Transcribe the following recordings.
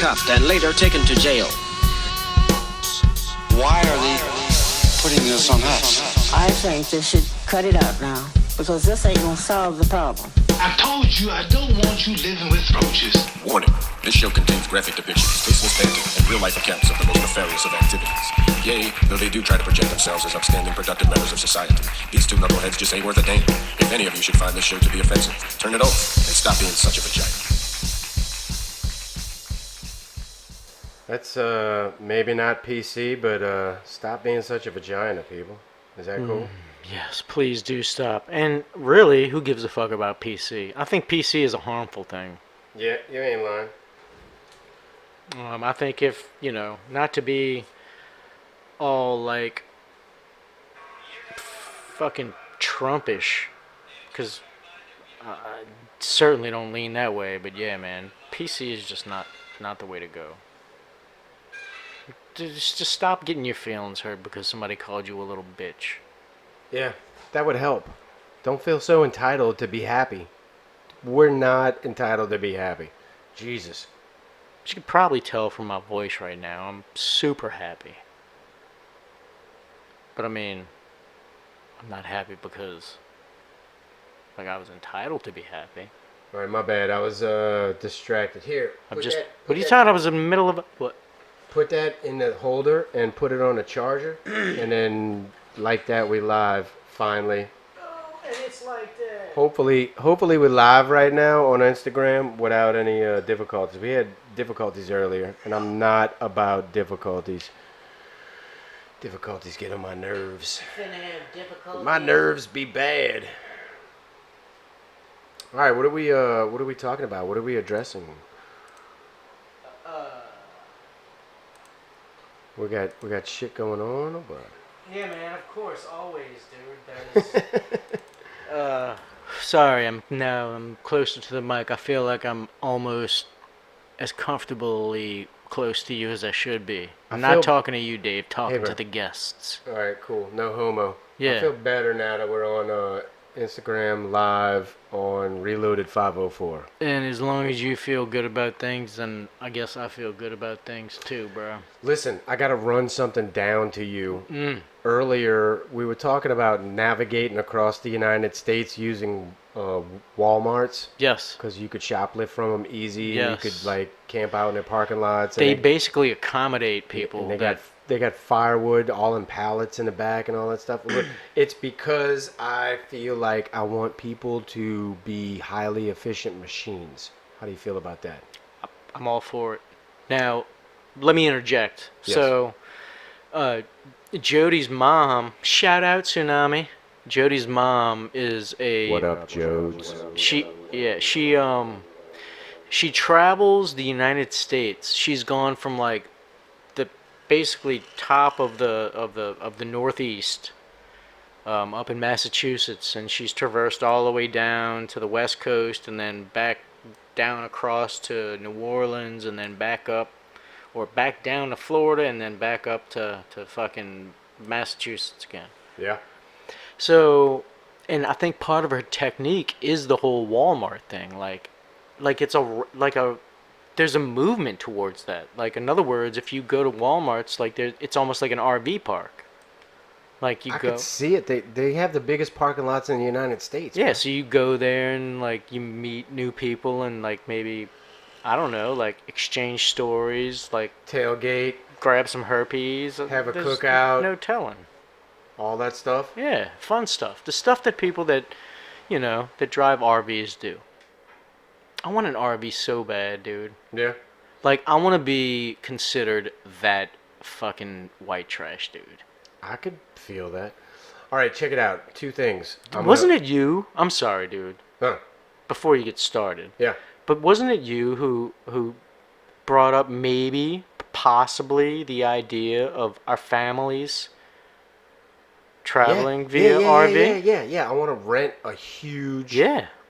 handcuffed and later taken to jail. Why are they putting this on us? I think they should cut it out now, because this ain't gonna solve the problem. I told you I don't want you living with roaches. Warning, this show contains graphic depictions, tasteless banter, and real-life accounts of the most nefarious of activities. Yea, though they do try to project themselves as upstanding, productive members of society, these two knuckleheads just ain't worth a damn. If any of you should find this show to be offensive, turn it off and stop being such a vagina. That's, maybe not PC, but, stop being such a vagina, people. Is that cool? Yes, please do stop. And really, who gives a fuck about PC? I think PC is a harmful thing. Yeah, you ain't lying. I think if, not to be all, like, fucking Trumpish, because I certainly don't lean that way, but yeah, man, PC is just not the way to go. Just stop getting your feelings hurt because somebody called you a little bitch. Yeah, that would help. Don't feel so entitled to be happy. We're not entitled to be happy. Jesus. You can probably tell from my voice right now, I'm super happy. But I mean, I'm not happy because, like, I was entitled to be happy. Alright, my bad. I was, distracted. Here. What are you talking? I was in the middle of what? Put that in the holder and put it on a charger, and then like that we live finally. Oh, and it's like that. Hopefully we're live right now on Instagram without any difficulties. We had difficulties earlier, and I'm not about difficulties. Difficulties get on my nerves. My nerves be bad. All right, what are we talking about? What are we addressing? We got shit going on, or what? Yeah, man, of course, always, dude. That is, sorry, I'm closer to the mic. I feel like I'm almost as comfortably close to you as I should be. I'm not talking to you, Dave, talking to the guests. All right, cool. No homo. Yeah. I feel better now that we're on Instagram live on Reloaded 504. And as long as you feel good about things, then I guess I feel good about things too, bro. Listen, I got to run something down to you. Earlier, we were talking about navigating across the United States using Wal-Marts. Yes. Because you could shoplift from them easy. Yes. You could, like, camp out in their parking lots. They basically accommodate people. And they got firewood all in pallets in the back and all that stuff. It's because I feel like I want people to be highly efficient machines. How do you feel about that? I'm all for it. Now, let me interject. Yes. So, Jody's mom, shout out Tsunami. Jody's mom is a... What up, Jodes? She travels the United States. She's gone from, like, the basically top of the Northeast, up in Massachusetts, and she's traversed all the way down to the West Coast, and then back down across to New Orleans, and then back up, or back down to Florida, and then back up to fucking Massachusetts again. Yeah. So, and I think part of her technique is the whole Wal-Mart thing, like there's a movement towards that. Like, in other words, if you go to Walmart's, like, it's almost like an RV park. Like, I could see it. They have the biggest parking lots in the United States. Yeah, man. so you go there and, like, you meet new people and, like, maybe, I don't know, like, exchange stories, like... Tailgate. Grab some herpes. Have a cookout. No telling. All that stuff? Yeah, fun stuff. The stuff that people that drive RVs do. I want an RV so bad, dude. Yeah. Like, I want to be considered that fucking white trash dude. I could feel that. All right, check it out. Two things. Wasn't it you? I'm sorry, dude. Huh. Before you get started. Yeah. But wasn't it you who brought up possibly the idea of our families traveling via RV? Yeah. I want to rent a huge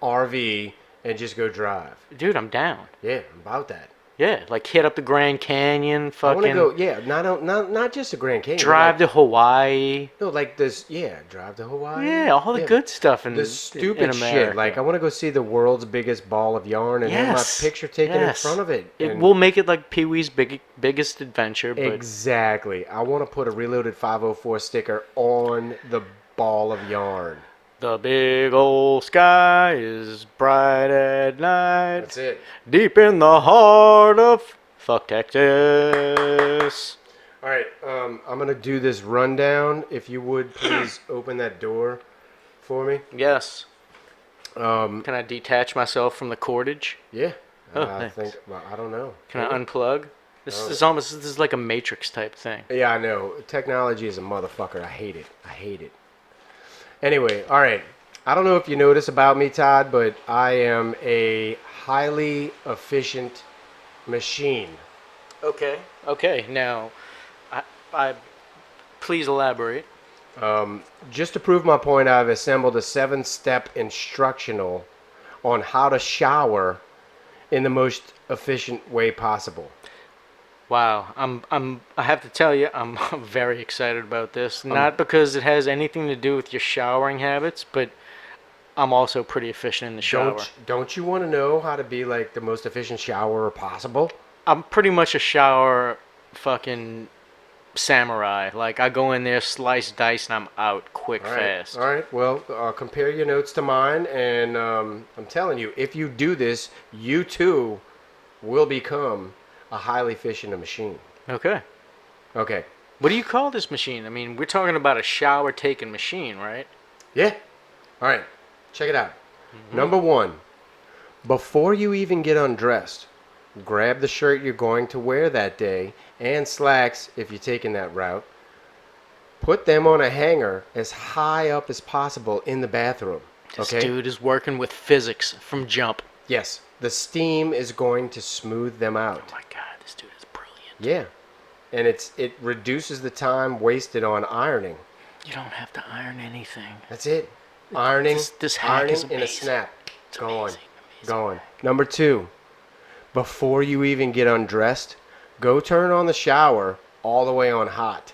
RV and just go drive. Dude, I'm down. Yeah, I'm about that. Yeah, like hit up the Grand Canyon, I want to fucking go. Yeah, not just the Grand Canyon. but drive like, to Hawaii. no, like this. Yeah, drive to Hawaii. Yeah, all the good stuff in the in stupid America. shit. Like I want to go see the world's biggest ball of yarn and have my picture taken in front of it. It and will make it like Pee Wee's biggest adventure. But exactly. I want to put a Reloaded 504 sticker on the ball of yarn. the big old sky is bright at night. That's it. Deep in the heart of fuck Texas. All right, I'm gonna do this rundown. If you would please open that door for me. Yes. Can I detach myself from the cordage? Yeah. Oh, I thanks. think. Well, I don't know. Can I unplug? This is like a Matrix type thing. Yeah, I know. Technology is a motherfucker. I hate it. I hate it. Anyway, all right. I don't know if you know this about me, Todd, but I am a highly efficient machine. Okay. Okay. Now, I please elaborate. Just to prove my point, I've assembled a 7-step instructional on how to shower in the most efficient way possible. Wow, I have to tell you, I'm very excited about this. Not because it has anything to do with your showering habits, but I'm also pretty efficient in the shower. Don't you want to know how to be like the most efficient showerer possible? I'm pretty much a shower fucking samurai. Like, I go in there, slice, dice, and I'm out quick, fast. All right. Well, compare your notes to mine, and I'm telling you, if you do this, you too will become a highly efficient machine. Okay. Okay. What do you call this machine? I mean, we're talking about a shower-taking machine, right? Yeah. All right. Check it out. Number 1, before you even get undressed, grab the shirt you're going to wear that day and slacks if you're taking that route. Put them on a hanger as high up as possible in the bathroom. This Okay? dude is working with physics from jump. Yes. The steam is going to smooth them out. Oh my god, this dude is brilliant. Yeah. And it reduces the time wasted on ironing. You don't have to iron anything. That's it. Ironing, This hack ironing is in a amazing. snap. It's Going, amazing. going. Number 2, before you even get undressed, go turn on the shower all the way on hot.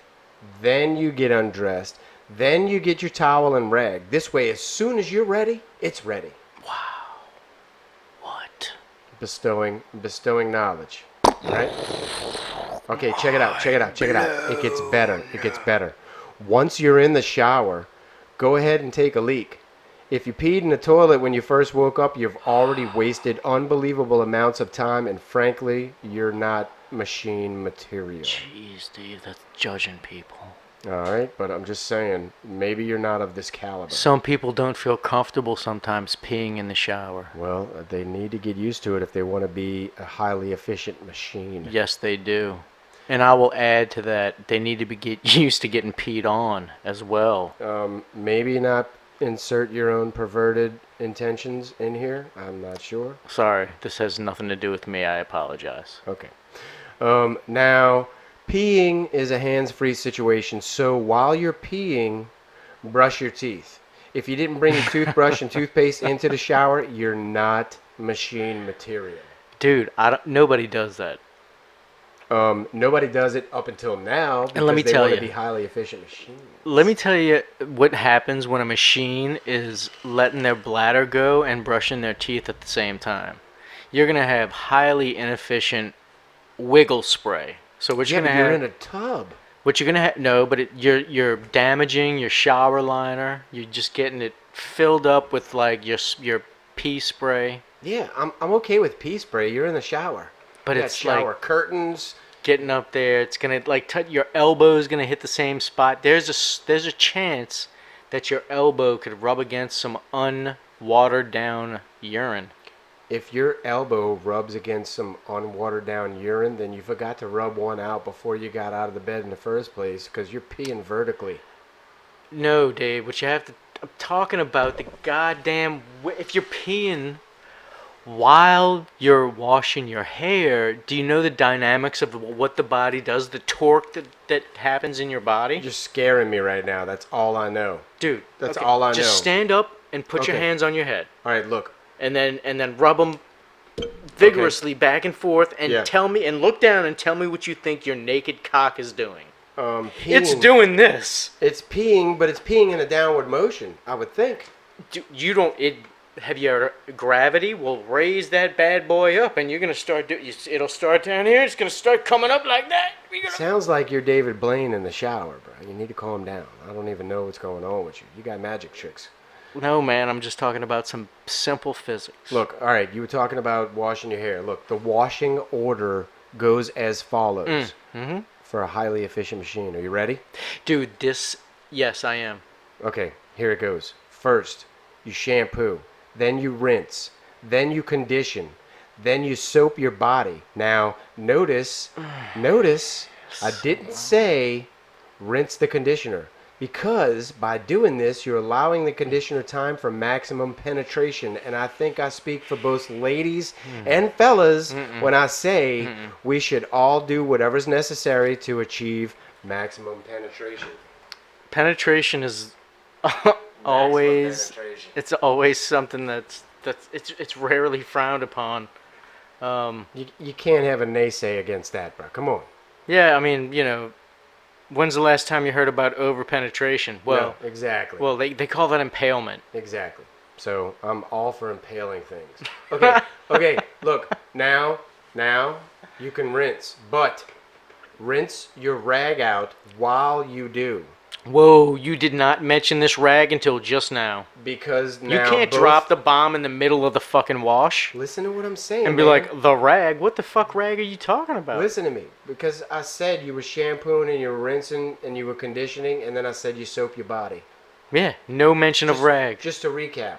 Then you get undressed. Then you get your towel and rag. This way, as soon as you're ready, it's ready. What? Bestowing knowledge. Right? Okay, check it out. Check it out. Check it out. It gets better. It gets better. Once you're in the shower, go ahead and take a leak. If you peed in the toilet when you first woke up, you've already wasted unbelievable amounts of time, and frankly, you're not machine material. Jeez, Steve, that's judging people. All right, but I'm just saying, maybe you're not of this caliber. Some people don't feel comfortable sometimes peeing in the shower. Well, they need to get used to it if they want to be a highly efficient machine. Yes, they do. And I will add to that, they need to get used to getting peed on as well. Maybe not insert your own perverted intentions in here. I'm not sure. Sorry, this has nothing to do with me. I apologize. Okay. Now, peeing is a hands-free situation, so while you're peeing, brush your teeth. If you didn't bring your toothbrush and toothpaste into the shower, you're not machine material. Dude, nobody does that. Nobody does it up until now because let me they tell want you. to be highly efficient machines. Let me tell you what happens when a machine is letting their bladder go and brushing their teeth at the same time. You're going to have highly inefficient wiggle spray. So what you're Yeah, going but to you're have... in a tub. What you're going to have... No, but you're damaging your shower liner. You're just getting it filled up with like your pee spray. Yeah, I'm okay with pee spray. You're in the shower. But You got it's shower like... curtains. Getting up there, it's gonna like your elbow's gonna hit the same spot. There's a chance that your elbow could rub against some unwatered down urine. If your elbow rubs against some unwatered down urine, then you forgot to rub one out before you got out of the bed in the first place because you're peeing vertically. No, Dave. What you have to... I'm talking about the goddamn... If you're peeing while you're washing your hair, do you know the dynamics of what the body does? The torque that happens in your body? You're scaring me right now. That's all I know. Dude, That's all I know. Just stand up and put your Okay. hands on your head. All right, look. And then rub them vigorously back and forth and Yeah. tell me, and look down and tell me what you think your naked cock is doing. It's Peeing. doing this. It's peeing, but it's peeing in a downward motion, I would think. You don't. Have your gravity will raise that bad boy up, and you're gonna start. It'll start down here. It's gonna start coming up like that. Sounds like you're David Blaine in the shower, bro. You need to calm down. I don't even know what's going on with you. You got magic tricks. No, man. I'm just talking about some simple physics. Look, all right. You were talking about washing your hair. Look, the washing order goes as follows for a highly efficient machine. Are you ready? Dude, this. Yes, I am. Okay, here it goes. First, you shampoo. Then you rinse. Then you condition. Then you soap your body. Now, notice, I didn't say rinse the conditioner. Because by doing this, you're allowing the conditioner time for maximum penetration. And I think I speak for both ladies and fellas when I say we should all do whatever's necessary to achieve maximum penetration. Penetration is always. It's always something that's it's rarely frowned upon. You can't have a naysay against that, bro. Come on. Yeah, I mean, you know, when's the last time you heard about over-penetration? Well, No, exactly. Well, they call that impalement. Exactly. So I'm all for impaling things. Okay, okay, look, now you can rinse, but rinse your rag out while you do. Whoa, you did not mention this rag until just now. Because now You can't drop the bomb in the middle of the fucking wash Listen to what I'm saying, and be man. like, the rag? What the fuck rag are you talking about? Listen to me, because I said you were shampooing and you were rinsing and you were conditioning, and then I said you soap your body. Yeah, no mention of rag. Just to recap.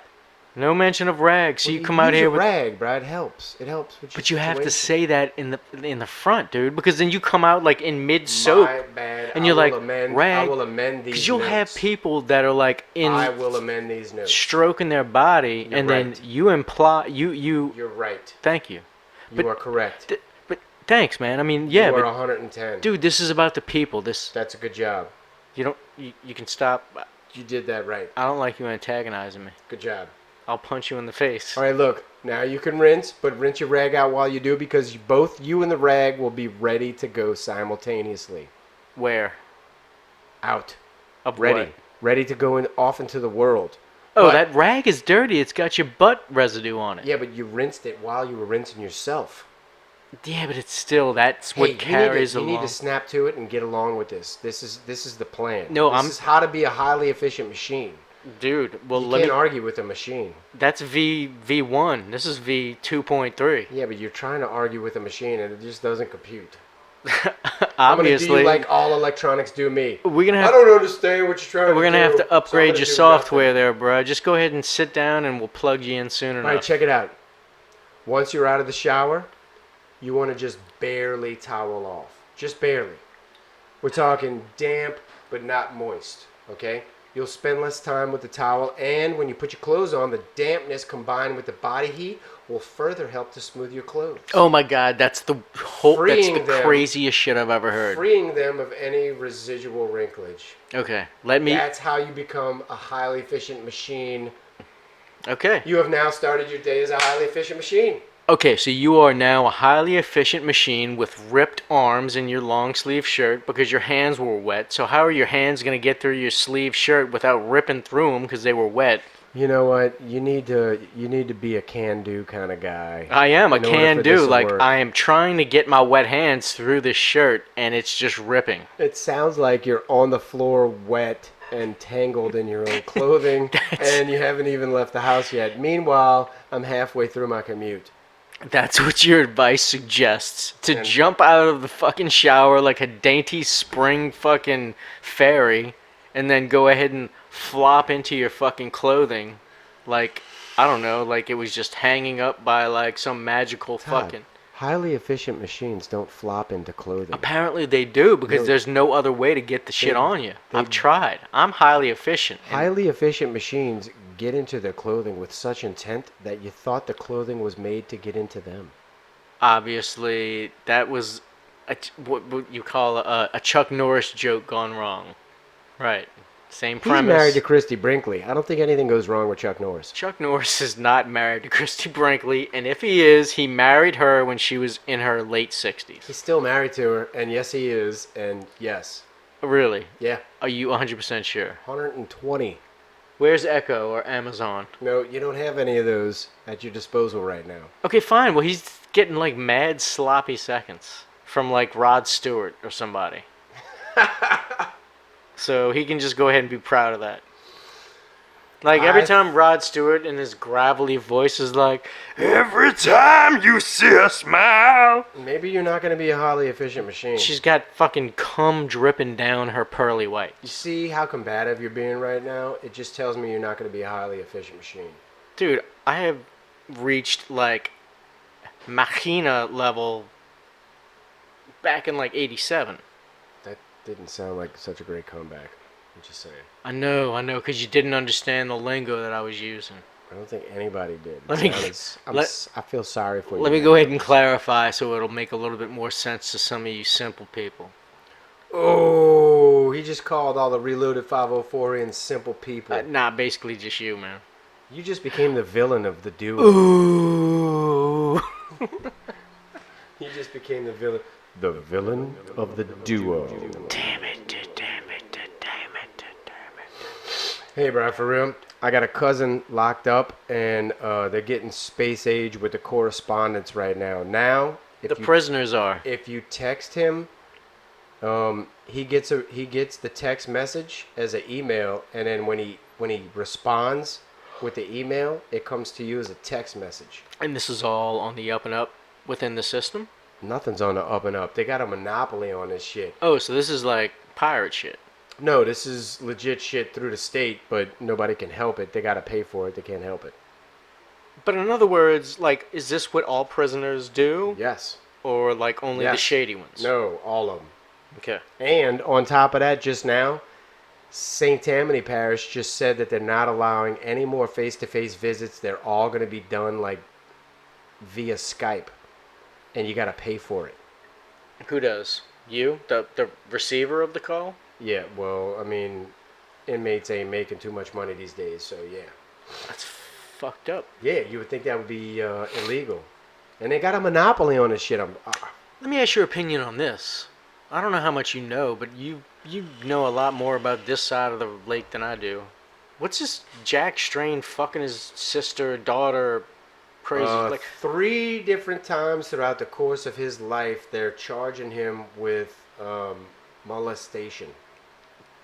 No mention of rag. So Well, you come out use here a with... rag, bro. It helps. It helps with your But you have to situation. say that in the front, dude, because then you come out like in mid soap, My bad. and you're like, rag. rag. I will amend these Because you'll have notes. people that are like I in will amend these notes. stroking their body, You're and right. then you imply you. You're right. Thank you. You are correct. But thanks, man. I mean, yeah, you are but 110. dude, this is about the people. That's a good job. You can stop. You did that right. I don't like you antagonizing me. Good job. I'll punch you in the face. All right, look. Now you can rinse, but rinse your rag out while you do, because both you and the rag will be ready to go simultaneously. Where? Out. Of Ready. what? Ready to go off into the world. Oh, But- that rag is dirty. It's got your butt residue on it. Yeah, but you rinsed it while you were rinsing yourself. Yeah, but it's still that's what Hey, carries you along. need to snap to it and get along with this. This is the plan. No, this is how to be a highly efficient machine. Dude, well, You let can't me. argue with a machine. That's V1. This is V2.3. Yeah, but you're trying to argue with a machine and it just doesn't compute. Obviously, I'm gonna do you like all electronics do me. we're gonna I have don't understand what you're trying to do. we're gonna have so to I'm upgrade gonna your do software nothing. there, bro. Just go ahead and sit down, and we'll plug you in soon All enough. right, check it out. Once you're out of the shower, you want to just barely towel off. Just barely. We're talking damp but not moist, okay? You'll spend less time with the towel, and when you put your clothes on, the dampness combined with the body heat will further help to smooth your clothes, Oh my God, that's the Freeing them. craziest shit I've ever heard. freeing them of any residual wrinklage. Okay, let me. That's how you become a highly efficient machine. Okay. You have now started your day as a highly efficient machine. Okay, so you are now a highly efficient machine with ripped arms in your long sleeve shirt because your hands were wet. So how are your hands going to get through your sleeve shirt without ripping through them because they were wet? You know what? You need to be a can-do kind of guy. I am a in order for can this do. to Like, work. I am trying to get my wet hands through this shirt and it's just ripping. It sounds like you're on the floor wet and tangled in your own clothing, and you haven't even left the house yet. Meanwhile, I'm halfway through my commute. That's what your advice suggests. To And- jump out of the fucking shower like a dainty spring fucking fairy and then go ahead and flop into your fucking clothing like, I don't know, like it was just hanging up by like some magical Todd, fucking... highly efficient machines don't flop into clothing. Apparently they do because No. there's no other way to get the shit They- on you. they- I've tried. I'm highly efficient. and- Highly efficient machines get into their clothing with such intent that you thought the clothing was made to get into them. Obviously, that was what you call a Chuck Norris joke gone wrong. Right. Same He's premise. married to Christy Brinkley. I don't think anything goes wrong with Chuck Norris. Chuck Norris is not married to Christy Brinkley, and if he is, he married her when she was in her late 60s. He's still married to her, and yes, he is, and yes. Really? Yeah. Are you 100% sure? 120. Where's Echo or Amazon? No, you don't have any of those at your disposal right now. Okay, fine. Well, he's getting like mad sloppy seconds from like Rod Stewart or somebody. So he can just go ahead and be proud of that. Like every time Rod Stewart in his gravelly voice is like, every time you see a smile. Maybe you're not going to be a highly efficient machine. She's got fucking cum dripping down her pearly white. You see how combative you're being right now? It just tells me you're not going to be a highly efficient machine. Dude, I have reached like Machina level back in like 87. That didn't sound like such a great comeback. I'm just saying. I know, because you didn't understand the lingo that I was using. I don't think anybody did. I feel sorry for you. Let me go ahead and clarify so it'll make a little bit more sense to some of you simple people. Oh, he just called all the Reloaded 504 simple people. Nah, basically just you, man. You just became the villain of the duo. Ooh. He just became the villain. The villain of the duo. Damn it. Hey, bro, for real. I got a cousin locked up, and they're getting space age with the correspondence right now. Now, Prisoners are. If you text him, he gets the text message as an email, and then when he responds with the email, it comes to you as a text message. And this is all on the up and up within the system? Nothing's on the up and up. They got a monopoly on this shit. Oh, so this is like pirate shit. No, this is legit shit through the state, but nobody can help it. They got to pay for it. They can't help it. But in other words, like, is this what all prisoners do? Yes. Or like only the shady ones? No, all of them. Okay. And on top of that, just now, St. Tammany Parish just said that they're not allowing any more face-to-face visits. They're all going to be done like via Skype, and you got to pay for it. Who does? You? The receiver of the call? Yeah, well, I mean, inmates ain't making too much money these days, so yeah. That's fucked up. Yeah, you would think that would be illegal. And they got a monopoly on this shit. Let me ask your opinion on this. I don't know how much you know, but you know a lot more about this side of the lake than I do. What's this Jack Strain fucking his sister, daughter, crazy? Like 3 different times throughout the course of his life, they're charging him with molestation.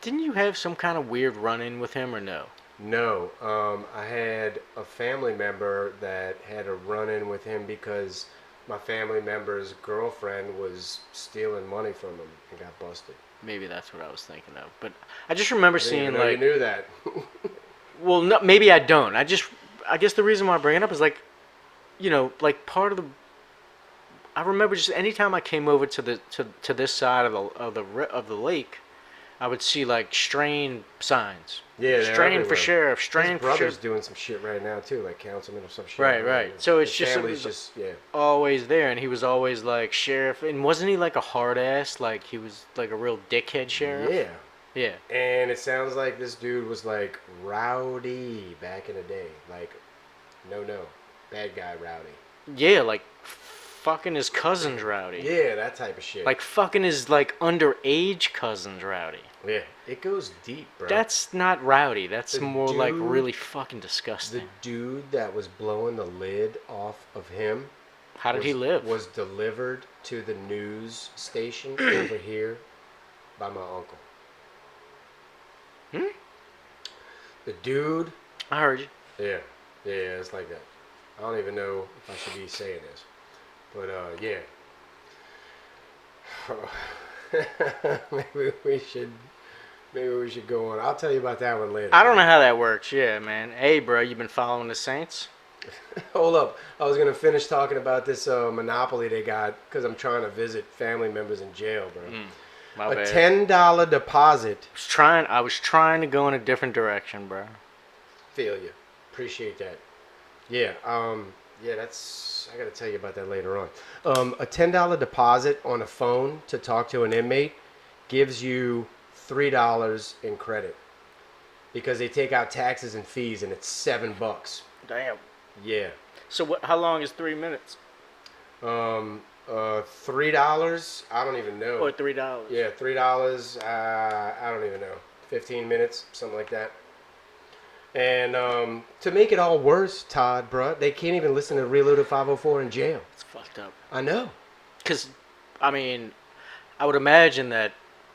Didn't you have some kind of weird run-in with him or no? No. I had a family member that had a run-in with him because my family member's girlfriend was stealing money from him and got busted. Maybe that's what I was thinking of. But I just remember seeing like... You knew that. Well, no, maybe I don't. I guess the reason why I bring it up is like, you know, like part of the... I remember just anytime I came over to this side of the lake, I would see like strain signs. Yeah, strain for sheriff, strain for sheriff. His brother's doing some shit right now too, like councilman or some shit. Right. So it's just yeah, always there, and he was always like sheriff, and wasn't he like a hard ass? Like he was like a real dickhead sheriff. Yeah. And it sounds like this dude was like rowdy back in the day, like no, bad guy rowdy. Yeah, like fucking his cousins rowdy. Yeah, that type of shit. Like fucking his like underage cousins rowdy. Yeah, it goes deep, bro. That's not rowdy. That's more like really fucking disgusting. The dude that was blowing the lid off of him. How did he live? Was delivered to the news station over here by my uncle. The dude. I heard you. Yeah, it's like that. I don't even know if I should be saying this. But, yeah. Maybe we should go on. I'll tell you about that one later. I don't know how that works. Yeah, man. Hey, bro, you been following the Saints? Hold up. I was going to finish talking about this monopoly they got because I'm trying to visit family members in jail, bro. My bad. $10 deposit. I was trying to go in a different direction, bro. Feel you. Appreciate that. Yeah, I got to tell you about that later on. A $10 deposit on a phone to talk to an inmate gives you $3 in credit. because they take out taxes and fees, and it's $7. Damn. Yeah. So how long is 3 minutes? $3. I don't even know. Or $3? Yeah, $3. I don't even know. 15 minutes, something like that. And to make it all worse, Todd, bruh, they can't even listen to Reloaded 504 in jail. It's fucked up. I know. Because, I mean, I would imagine that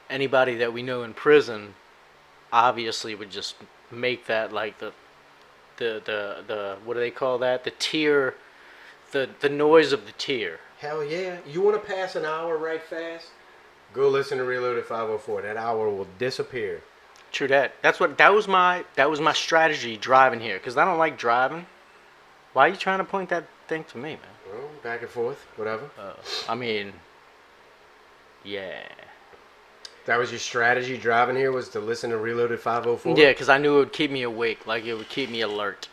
anybody that we know in prison obviously would just make that like the what do they call that? The tear, the noise of the tear. Hell yeah. You want to pass an hour right fast? Go listen to Reloaded 504. That hour will disappear. True that. That was my strategy driving here, because I don't like driving. Why are you trying to point that thing to me, man? Well, back and forth, whatever. I mean, yeah. That was your strategy driving here, was to listen to Reloaded 504? Yeah, because I knew it would keep me awake, like it would keep me alert.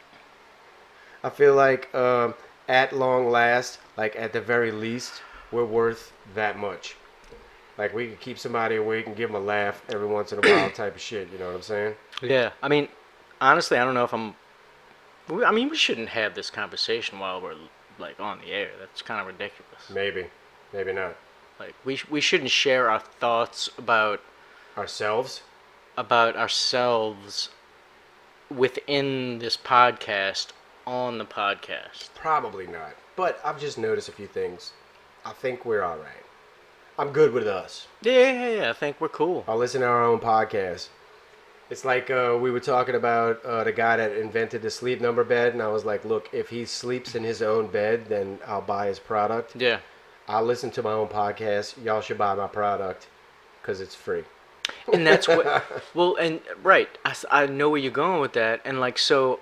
I feel like at long last, like at the very least, we're worth that much. Like we could keep somebody awake and give them a laugh every once in a while type of shit, you know what I'm saying? Yeah, I mean, honestly, I don't know if we shouldn't have this conversation while we're, like, on the air. That's kind of ridiculous. Maybe. Maybe not. Like, we shouldn't share our thoughts about Ourselves? ourselves within this podcast on the podcast. Probably not. But I've just noticed a few things. I think we're all right. I'm good with us. Yeah, I think we're cool. I'll listen to our own podcast. It's like we were talking about the guy that invented the sleep number bed, and I was like, look, if he sleeps in his own bed, then I'll buy his product. Yeah. I'll listen to my own podcast. Y'all should buy my product because it's free. And that's what, well, and right, I know where you're going with that. And like, so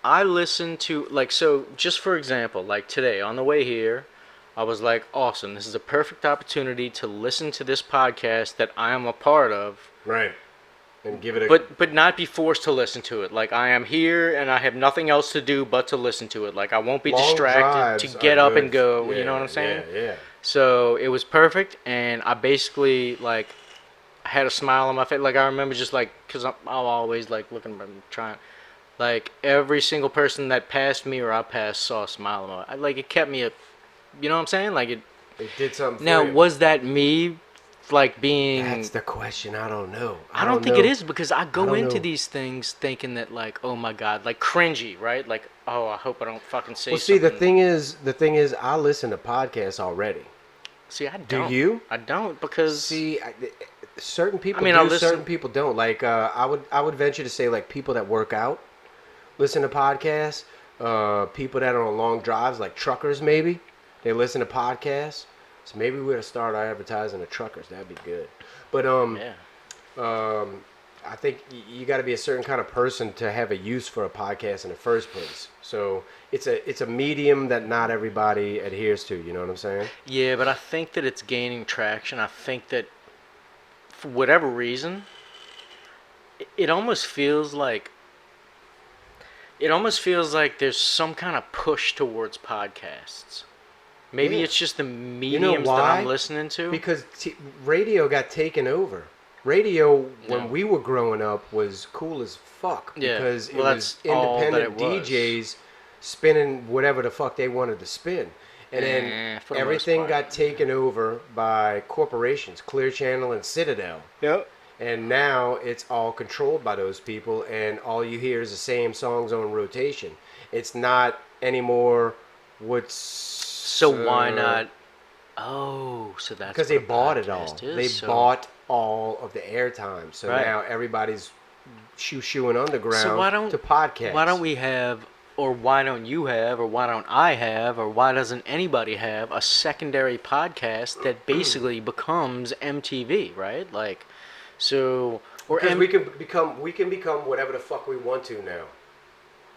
I listen to, like, so just for example, like today on the way here, I was like, awesome, this is a perfect opportunity to listen to this podcast that I am a part of. Right. And give it a... But not be forced to listen to it. Like, I am here and I have nothing else to do but to listen to it. Like, I won't be distracted to get up and go. You know what I'm saying? Yeah. So it was perfect, and I basically, like, had a smile on my face. Like, I remember just, like, because I'm always, like, looking and trying. Like, every single person that passed me or I passed saw a smile on my face. Like, it kept me, you know what I'm saying? Like, it did something now, for you. was that me, like, being... That's the question. I don't know. I don't think it is, because I go into these things thinking that, like, oh my god, like cringy, right? Like, oh, I hope I don't fucking say something. the thing is, I listen to podcasts already. See, I don't. Do you? I don't, because... See, certain people I do, certain people don't. Like, I would venture to say, like, people that work out listen to podcasts. People that are on long drives, like truckers, maybe, they listen to podcasts. So maybe we're to start our advertising to truckers. That'd be good. But I think you got to be a certain kind of person to have a use for a podcast in the first place. So it's a medium that not everybody adheres to. You know what I'm saying? Yeah, but I think that it's gaining traction. I think that for whatever reason, it almost feels like there's some kind of push towards podcasts. Maybe it's just the mediums that I'm listening to. Because radio got taken over. Radio, when we were growing up, was cool as fuck. Yeah. Because Well, it was independent DJs spinning whatever the fuck they wanted to spin. And then for the most everything part. got taken over by corporations, Clear Channel and Citadel. Yep. And now it's all controlled by those people, and all you hear is the same songs on rotation. It's not anymore So why not? Oh, so that's because they bought it all. They so. bought all of the airtime. So Right. now everybody's shoeing underground to podcasts. Why don't we have, or why don't you have, or why don't I have, or why doesn't anybody have a secondary podcast that basically becomes MTV, right? Like, so or Because we can become whatever the fuck we want to now.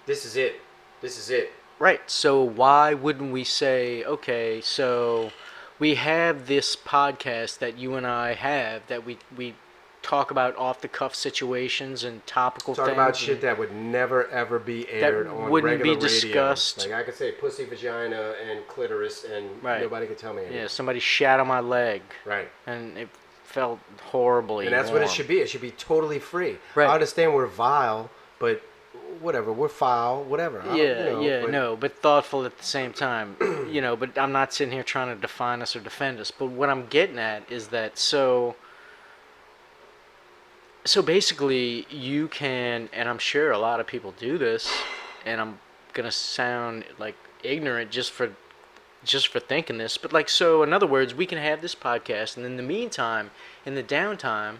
This is it. This is it. Right. So why wouldn't we say, okay, so we have this podcast that you and I have that we talk about off the cuff situations and topical Talk things. about shit that would never ever be aired on wouldn't regular be discussed. radio. Like I could say pussy, vagina, and clitoris, and Right. nobody could tell me anything. Yeah, somebody shat on my leg. Right. And it felt horribly. And that's what it warm. should be. It should be totally free. Right. I understand we're vile, but whatever. We're foul, whatever. But thoughtful at the same time. But I'm not sitting here trying to define us or defend us. But what I'm getting at is that so basically you can, and I'm sure a lot of people do this, and I'm gonna sound like ignorant just for thinking this, but like, so in other words, we can have this podcast, and in the meantime, in the downtime,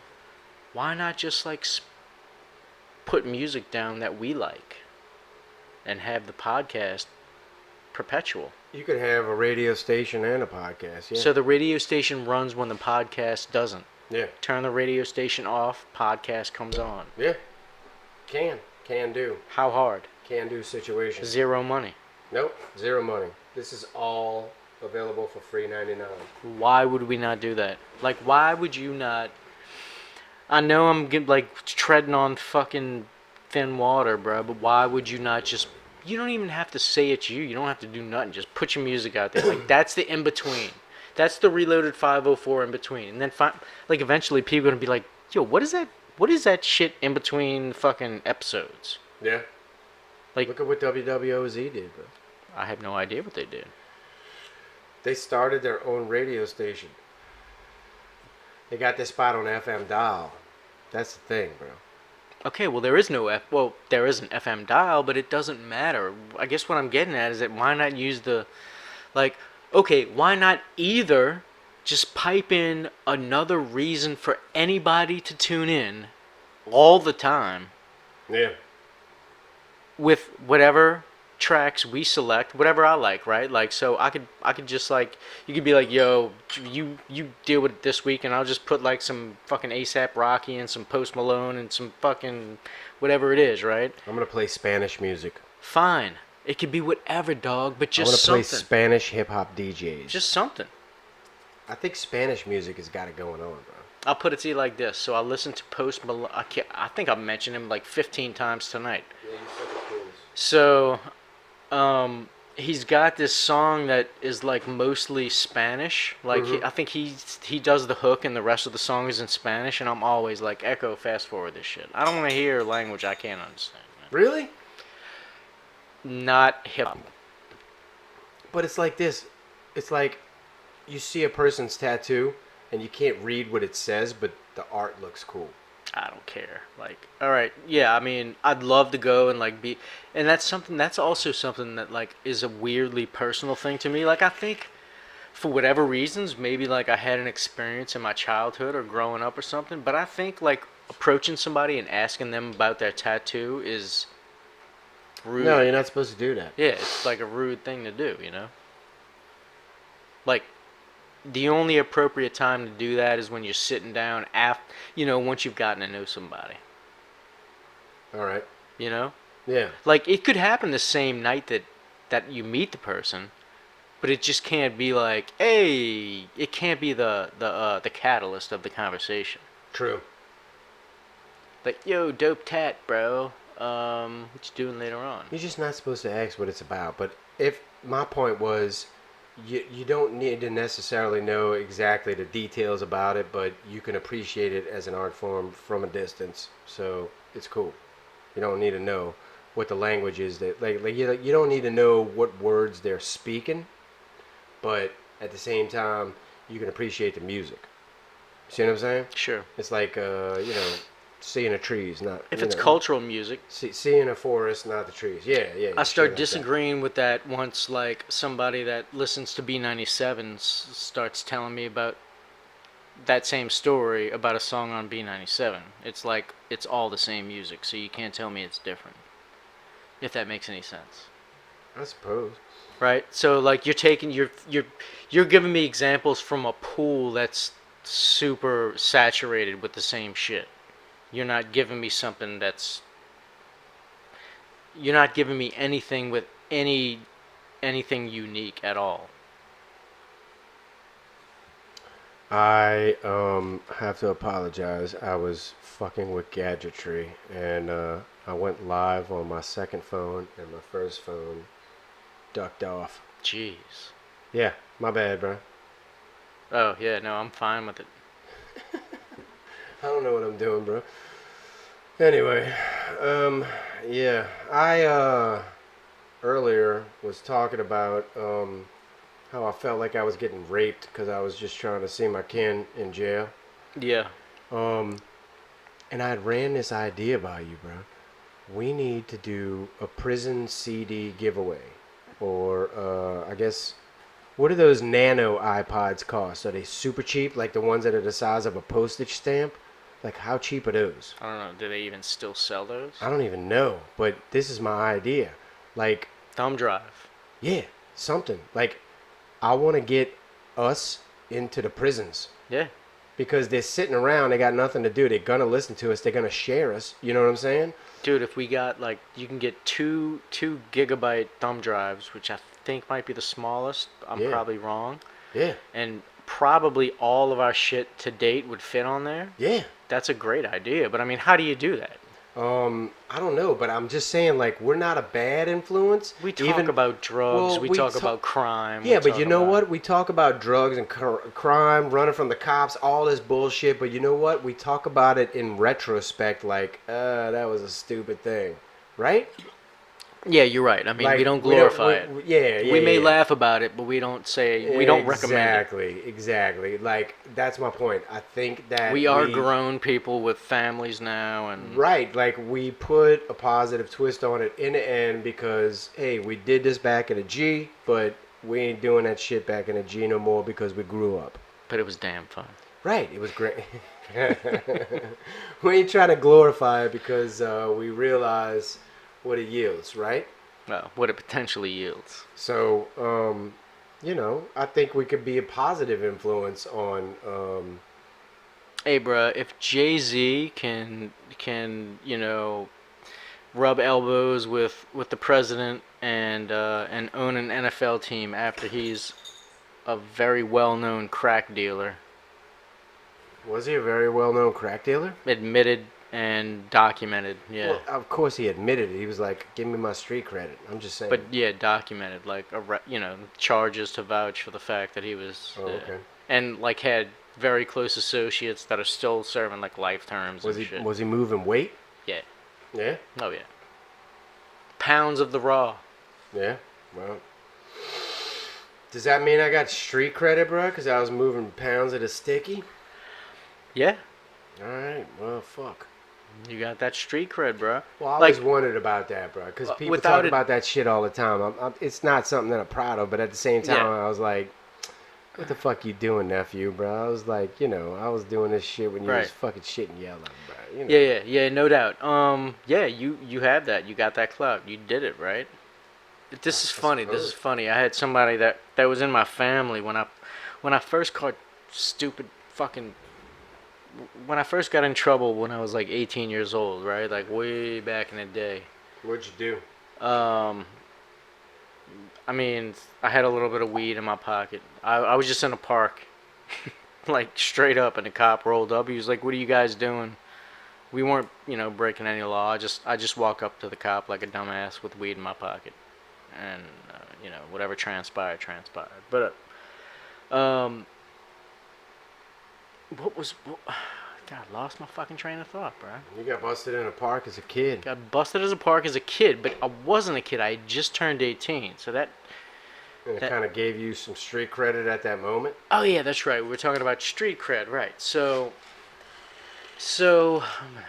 why not just like put music down that we like and have the podcast perpetual? You could have a radio station and a podcast, yeah. So the radio station runs when the podcast doesn't. Yeah. Turn the radio station off, podcast comes on. Yeah. Can do. How hard? Can do situation. Zero money. Nope, zero money. This is all available for free 99. Why would we not do that? Like, why would you not? I know I'm treading on fucking thin water, bro, but why would you not just? You don't even have to say it's you. You don't have to do nothing. Just put your music out there. Like, that's the in between. That's the Reloaded 504 in between. And then eventually people are gonna be like, yo, what is that? What is that shit in between fucking episodes? Yeah. Like, look at what WWOZ did, bro. I have no idea what they did. They started their own radio station. They got this spot on FM dial. That's the thing, bro. Okay, well, there is an FM dial, but it doesn't matter. I guess what I'm getting at is that why not use why not either just pipe in another reason for anybody to tune in all the time? Yeah. With whatever tracks we select, whatever I like, right? Like, so I could just like, you could be like, yo, you deal with it this week, and I'll just put like some fucking ASAP Rocky and some Post Malone and some fucking whatever it is, right? I'm gonna play Spanish music. Fine, it could be whatever, dog, but just I'm gonna something. play Spanish hip hop DJs. Just something. I think Spanish music has got it going on, bro. I'll put it to you like this. So I listened to Post Malone. I think I mentioned him like 15 times tonight. Yeah, he's such a cool. So, he's got this song that is like mostly Spanish. Like, I think he does the hook, and the rest of the song is in Spanish. And I'm always like, echo, fast forward this shit. I don't want to hear language I can't understand. Man. Really? Not hip hop. But it's like this. It's like you see a person's tattoo, and you can't read what it says, but the art looks cool. I don't care. Like, all right, yeah. I mean, I'd love to go and like be, and that's also something that like is a weirdly personal thing to me. Like, I think for whatever reasons, maybe like I had an experience in my childhood or growing up or something. But I think like approaching somebody and asking them about their tattoo is rude. No, you're not supposed to do that. Yeah, it's like a rude thing to do, Like, the only appropriate time to do that is when you're sitting down once you've gotten to know somebody. All right. Yeah. Like, it could happen the same night that you meet the person, but it just can't be like, hey, it can't be the catalyst of the conversation. True. Like, yo, dope tat, bro. What you doing later on? You're just not supposed to ask what it's about. But if my point was, you don't need to necessarily know exactly the details about it, but you can appreciate it as an art form from a distance. So it's cool. You don't need to know what the language is that you don't need to know what words they're speaking, but at the same time you can appreciate the music. See what I'm saying? Sure. It's like seeing the trees, not if it's cultural music. Seeing a forest, not the trees. Yeah. I start disagreeing with that once, like, somebody that listens to B97 starts telling me about that same story about a song on B97. It's like, it's all the same music, so you can't tell me it's different. If that makes any sense. I suppose. Right? So, like, you're giving me examples from a pool that's super saturated with the same shit. You're not giving me something you're not giving me anything with anything unique at all. I have to apologize. I was fucking with gadgetry, and I went live on my second phone, and my first phone ducked off. Jeez. Yeah, my bad, bro. Oh, yeah, no, I'm fine with it. I don't know what I'm doing, bro. Anyway, yeah, I earlier was talking about how I felt like I was getting raped because I was just trying to see my kin in jail. Yeah. And I had ran this idea by you, bro. We need to do a prison CD giveaway, or I guess, what do those nano iPods cost? Are they super cheap, like the ones that are the size of a postage stamp? Like, how cheap are those? I don't know. Do they even still sell those? I don't even know, but this is my idea. Like, Thumb drive. yeah, something. Like, I want to get us into the prisons. Yeah. Because they're sitting around, they got nothing to do. They're going to listen to us. They're going to share us. You know what I'm saying? Dude, if we got, like, you can get two gigabyte thumb drives, which I think might be the smallest. I'm Yeah. probably wrong. Yeah. And probably all of our shit to date would fit on there. Yeah. That's a great idea. But, I mean, how do you do that? I don't know, but I'm just saying, like, we're not a bad influence. We talk about drugs. well, we we talk ta- about crime. Yeah, we but talk you know about- what? We talk about drugs and crime, running from the cops, all this bullshit. But you know what? We talk about it in retrospect, like, that was a stupid thing, right? Yeah, you're right. I mean, Like, we don't glorify it. Yeah, We may yeah. laugh about it, but we don't say, we don't recommend it. Exactly. Like, that's my point. I think that We are grown people with families now, and right, like, we put a positive twist on it in the end because, hey, we did this back in a G, but we ain't doing that shit back in a G no more because we grew up. but it was damn fun. Right, it was great. We ain't trying to glorify it because we realize what it yields, right? Well, what it potentially yields. So, you know, I think we could be a positive influence on. Hey, bruh, if Jay-Z can rub elbows with the president and own an NFL team after he's a very well-known crack dealer, Was he a very well-known crack dealer? admitted and documented, yeah. Well, of course he admitted it. He was like, "Give me my street credit." I'm just saying. But yeah, documented, like charges to vouch for the fact that he was, Oh, okay. and like had very close associates that are still serving like life terms. Was and he shit. was he moving weight? Yeah. Yeah. Oh yeah. Pounds of the raw. Yeah. Well, does that mean I got street credit, bro? Because I was moving pounds of the sticky. Yeah. All right. Well, fuck. You got that street cred, bro. Well, I Like- always wondered about that, bro. Because people without talk it- about that shit all the time. It's not something that I'm proud of, but at the same time, Yeah. I was like, "What the fuck you doing, nephew, bro?" I was like, I was doing this shit when you Right. was fucking shitting yellow, bro. You know. Yeah, no doubt. Yeah, you had that. You got that clout. You did it, right? This is funny. This is funny. I had somebody that was in my family when I first caught stupid fucking. When I first got in trouble when I was like 18 years old, right? Like way back in the day. What'd you do? I mean, I had a little bit of weed in my pocket. I was just in a park, like straight up, and the cop rolled up. He was like, "What are you guys doing?" We weren't, breaking any law. I just walk up to the cop like a dumbass with weed in my pocket, and whatever transpired. But God, I lost my fucking train of thought, bro. You got busted in a park as a kid. Got busted as a park as a kid, but I wasn't a kid. I had just turned 18, so that. And it kind of gave you some street credit at that moment. Oh yeah, that's right. We were talking about street cred, right? So I'm gonna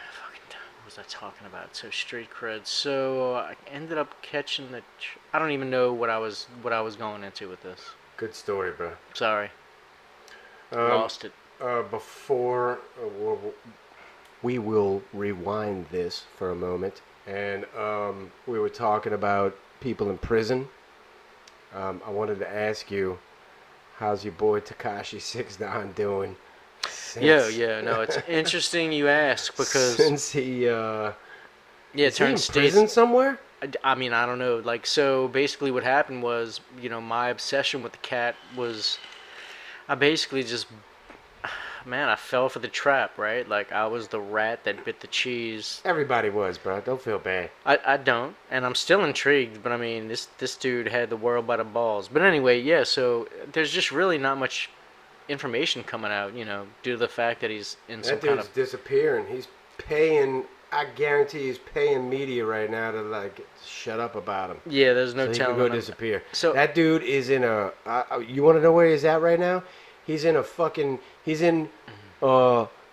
what was I talking about? So street cred. So I ended up catching I don't even know what I was going into with this. Good story, bro. Sorry, lost it. Before we will rewind this for a moment, and we were talking about people in prison. I wanted to ask you, how's your boy Tekashi 6ix9ine doing? Yeah, no, it's interesting you ask because since he yeah, is he turned in states. prison somewhere? I mean, I don't know. Like, so basically, what happened was, my obsession with the cat was, I basically just. Man, I fell for the trap, right? Like, I was the rat that bit the cheese. Everybody was, bro. Don't feel bad. I don't, and I'm still intrigued, but I mean, this dude had the world by the balls. But anyway, yeah, so there's just really not much information coming out, due to the fact that he's in some That kind dude's of. disappearing. He's paying. I guarantee he's paying media right now to like shut up about him. Yeah, there's no So he telling. can go him. disappear. So That dude is in a. You want to know where he's at right now? He's in a fucking. He's in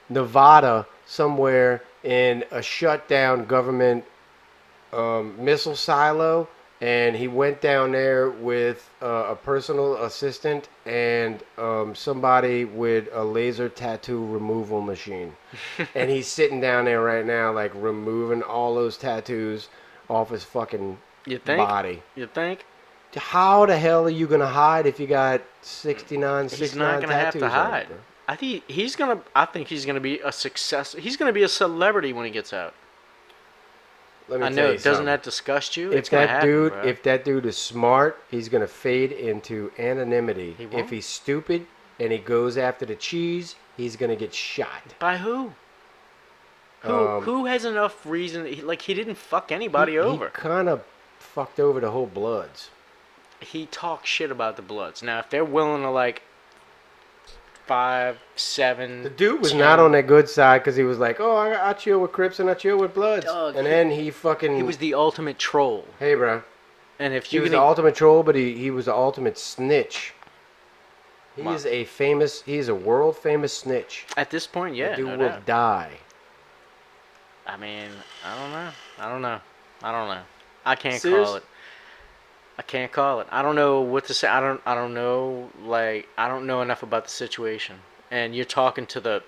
Nevada somewhere in a shutdown government missile silo, and he went down there with a personal assistant and somebody with a laser tattoo removal machine. And he's sitting down there right now, like removing all those tattoos off his fucking you think? body. You think? How the hell are you gonna hide if you got 69 He's not gonna have tattoos to on hide. it, bro? I think he's gonna. I think he's gonna be a success. He's gonna be a celebrity when he gets out. Let me I tell know. you Doesn't something. that disgust you? If It's gonna that happen, dude, bro. if that dude is smart, he's gonna fade into anonymity. He won't. If he's stupid and he goes after the cheese, he's gonna get shot. By who? Who has enough reason? He didn't fuck anybody He over. kind of fucked over the whole Bloods. He talks shit about the Bloods. Now, if they're willing to 5, 7, The dude was 10 not on that good side because he was like, "Oh, I chill with Crips and I chill with Bloods," Dog, and he- then he fucking. He was the ultimate troll. Hey, bro. And if He you was the ultimate troll, but he was the ultimate snitch. He Wow. is a famous. He is a world famous snitch. at this point, yeah, The dude no will doubt. die. I mean, I don't know. I can't Serious? call it. I can't call it. I don't know what to say. I don't know. I don't know enough about the situation. And you're talking to the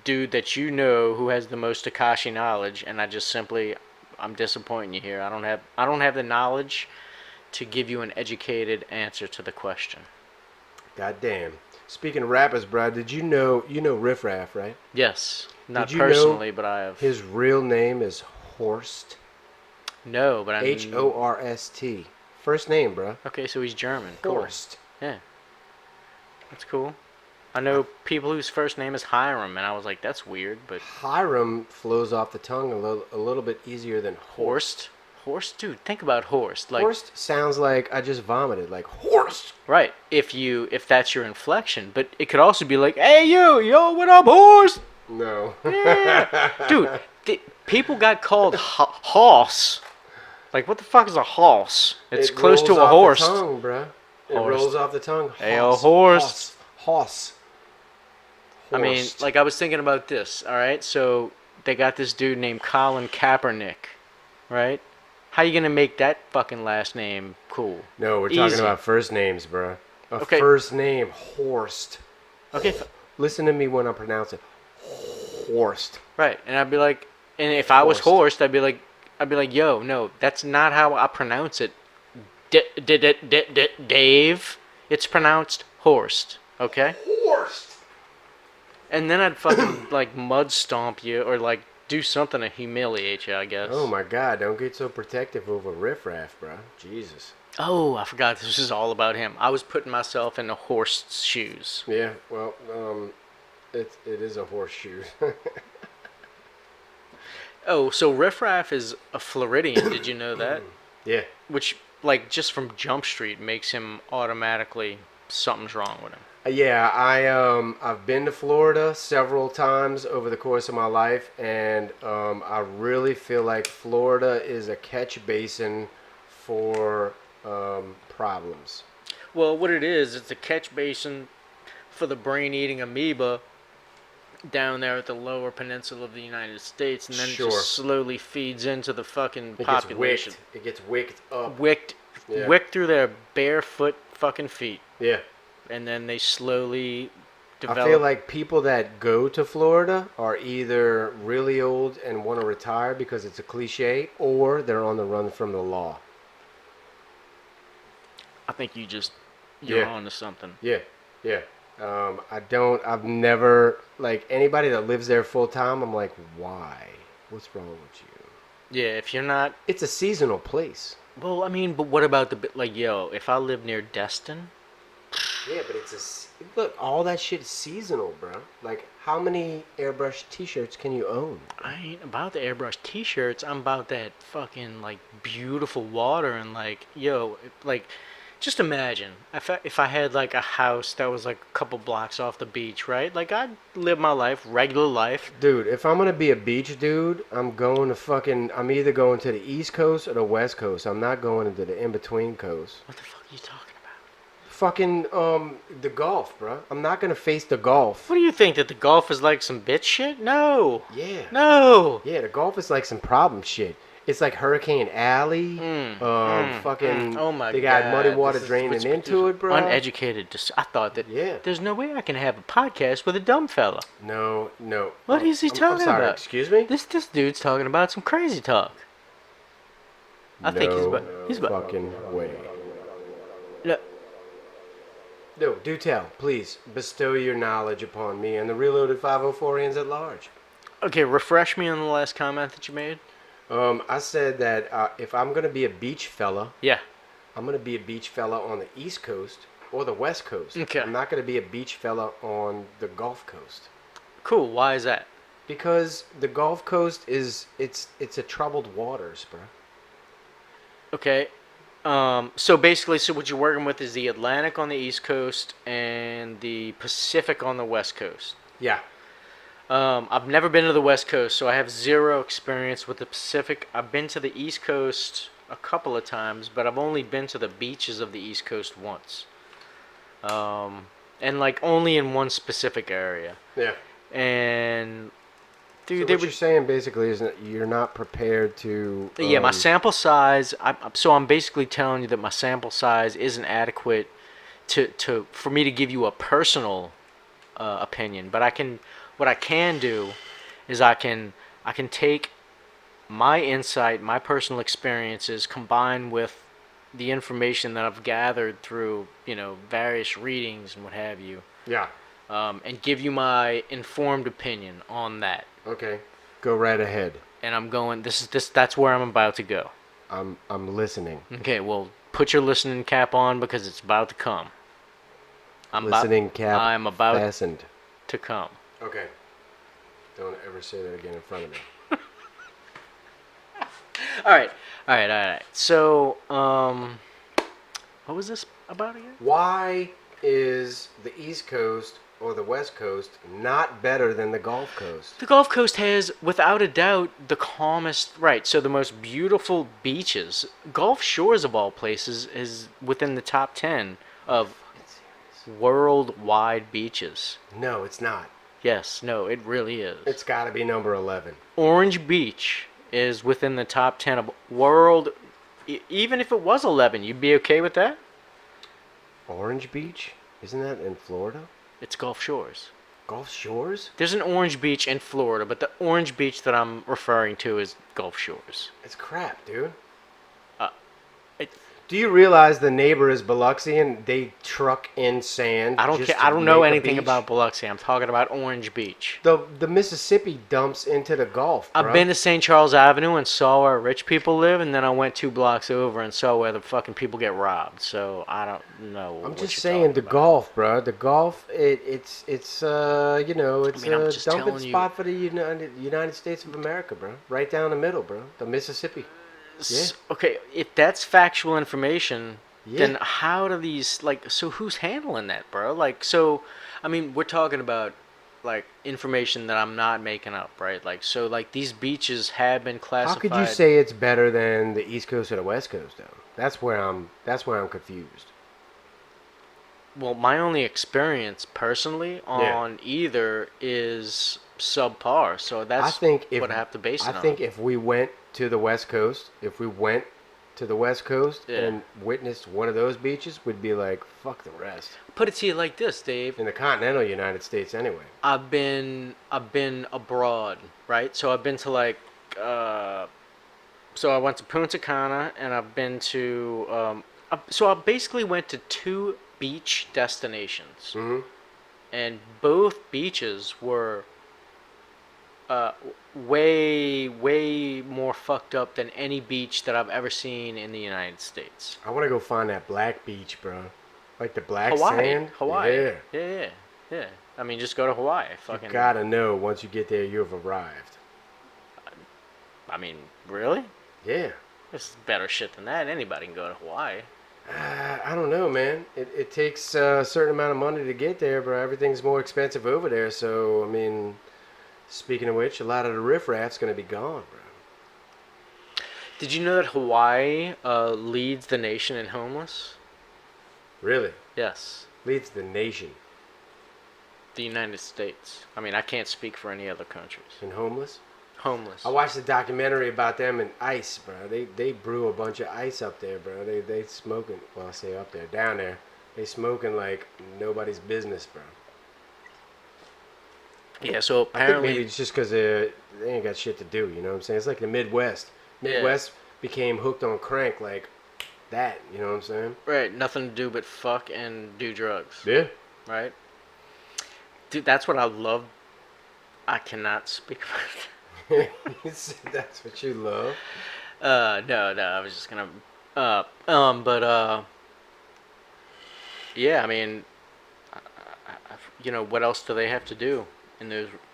dude that you know who has the most Takashi knowledge, and I'm disappointing you here. I don't have the knowledge to give you an educated answer to the question. God damn. Speaking of rappers, bro, did you know Riff Raff, right? Yes, not Did you know personally, but I have. His real name is Horst. No, but I. Horst. First name, bro. Okay, so he's German. Cool. Horst. Yeah. That's cool. I know people whose first name is Hiram, and I was like, that's weird, but Hiram flows off the tongue a little bit easier than Horst. Horst, dude, think about Horst. Horst sounds like I just vomited, like Horst. Right, if that's your inflection, but it could also be like, hey yo, what up, Horst? No. Yeah. Dude, people got called hoss. Like, what the fuck is a hoss? It's It close to rolls a off horse. The tongue, bruh. It Horst. rolls off the tongue. Hey, yo, Horst. Hoss. I mean, I was thinking about this, all right? So they got this dude named Colin Kaepernick, right? How you gonna make that fucking last name cool? No, we're Easy. talking about first names, bruh. Okay. First name, Horst. Okay, Listen to me when I pronounce it. Horst. right. And I'd be like, and if I was Horst. Horst, I'd be like, yo, no, that's not how I pronounce it. Dave, it's pronounced Horst, okay? Horst. And then I'd fucking mud stomp you or do something to humiliate you, I guess. Oh my God! Don't get so protective over Riff Raff, bruh. Jesus. Oh, I forgot this was all about him. I was putting myself in Horst's shoes. Yeah. Well, it is a horseshoe. Oh, so Riff Raff is a Floridian. Did you know that? Yeah. Which, just from Jump Street, makes him automatically something's wrong with him. Yeah, I've been to Florida several times over the course of my life, and I really feel like Florida is a catch basin for problems. Well, what it is, it's a catch basin for the brain-eating amoeba down there at the lower peninsula of the United States, and then Sure. it just slowly feeds into the fucking It population. gets wicked up. Wicked through their barefoot fucking feet. Yeah. And then they slowly develop. I feel like people that go to Florida are either really old and want to retire because it's a cliche, or they're on the run from the law. I think you're Yeah. on to something. Yeah, yeah. I've never, anybody that lives there full time, I'm like, why? What's wrong with you? Yeah, if you're not. It's a seasonal place. Well, I mean, but what about if I live near Destin? Yeah, but look, all that shit is seasonal, bro. How many airbrush t-shirts can you own? I ain't about the airbrush t-shirts. I'm about that fucking beautiful water and Just imagine if I had like a house that was like a couple blocks off the beach, right? Like I'd live my life, regular life. Dude, if I'm gonna be a beach dude, I'm either going to the East Coast or the West Coast. I'm not going into the in-between coast. What the fuck are you talking about? Fucking, the Gulf, bro. I'm not gonna face the Gulf. What do you think, that the Gulf is like some bitch shit? No. Yeah. No. Yeah, the Gulf is like some problem shit. It's like Hurricane Alley. Fucking. Oh my They got God, muddy water this is draining what's- into it, bro. Uneducated. I thought that. Yeah. There's no way I can have a podcast with a dumb fella. No. What is he I'm talking sorry, about? excuse me? This dude's talking about some crazy talk. I think he's about. Fucking way. Look, No, do tell. Please bestow your knowledge upon me and the reloaded 504 at large. okay, refresh me on the last comment that you made. I said that if I'm gonna be a beach fella, Yeah. I'm gonna be a beach fella on the East Coast or the West Coast. Okay. I'm not gonna be a beach fella on the Gulf Coast Cool. Why is that? because the Gulf Coast it's a troubled waters, bro. Okay. So basically, what you're working with is the Atlantic on the East Coast and the Pacific on the West Coast. Yeah. I've never been to the West Coast, so I have zero experience with the Pacific. I've been to the East Coast a couple of times, but I've only been to the beaches of the East Coast once. And like only in one specific area. Yeah. And So dude, what you're saying basically is that you're not prepared to. yeah, my sample size. So I'm basically telling you that my sample size isn't adequate for me to give you a personal opinion. But what I can do is I can take my insight, my personal experiences, combined with the information that I've gathered through various readings and what have you, Yeah. and give you my informed opinion on that. Okay. Go right ahead. And I'm going. That's where I'm about to go. I'm listening. Okay, well, put your listening cap on because it's about to come. Listening cap I'm about fastened. to come. Okay. Don't ever say that again in front of me. All right. So, what was this about again? Why is the East Coast or the West Coast not better than the Gulf Coast? The Gulf Coast has, without a doubt, the calmest, right, so the most beautiful beaches. Gulf Shores, of all places, is within the top 10 of worldwide beaches. No, it's not. Yes, no, it really is. It's got to be number 11. Orange Beach is within the top 10 of world. Even if it was 11, you'd be okay with that? Orange Beach? Isn't that in Florida? It's Gulf Shores. Gulf Shores? There's an Orange Beach in Florida, but the Orange Beach that I'm referring to is Gulf Shores. It's crap, dude. It, Do you realize the neighbor is Biloxi and they truck in sand? I don't just care. to I don't know make a anything beach? about Biloxi. I'm talking about Orange Beach. The Mississippi dumps into the Gulf, bro. I've been to St. Charles Avenue and saw where rich people live, and then I went 2 blocks over and saw where the fucking people get robbed. So I don't know. I'm what just you're saying talking the about. Gulf, bro. The Gulf, it's it's I mean, I'm a just dumping telling you. spot for the United States of America, bro. Right down the middle, bro. The Mississippi. Yeah. Okay, if that's factual information, Yeah. then how do these, so who's handling that, bro? I mean, we're talking about, information that I'm not making up, right? These beaches have been classified. How could you say it's better than the East Coast or the West Coast, though? That's where I'm confused. Well, my only experience personally on either is subpar, so that's what I have to base it on. I think if we went to the West Coast, and witnessed one of those beaches, we'd be like, fuck the rest. Put it to you like this, Dave. In the continental United States, anyway. I've been abroad, right? So I've been to so I went to Punta Cana, and I've been to so I basically went to 2 beach destinations, and both beaches were way more fucked up than any beach that I've ever seen in the United States. I want to go find that black beach, bro. Like the black Hawaii. sand. Hawaii. Yeah. Yeah. I mean, just go to Hawaii. You gotta know once you get there, you've arrived. I mean, really? Yeah. There's better shit than that. Anybody can go to Hawaii. I don't know, man. It takes a certain amount of money to get there, but everything's more expensive over there. So, I mean, speaking of which, a lot of the riffraff's going to be gone, bro. Did you know that Hawaii leads the nation in homeless? Really? Yes. Leads the nation The United States. I mean, I can't speak for any other countries. in homeless? Homeless. I watched a documentary about them and ice, bro. They brew a bunch of ice up there, bro. They smoking. Well, I say up there, down there. They smoking like nobody's business, bro. Yeah, so I think apparently... maybe it's just because they ain't got shit to do. You know what I'm saying? It's like the Midwest. Midwest became hooked on crank like that. You know what I'm saying? Right, nothing to do but fuck and do drugs. Yeah. Right? Dude, that's what I love. I cannot speak about it. You said that's what you love. No, I was just gonna, yeah, I mean, you know, what else do they have to do in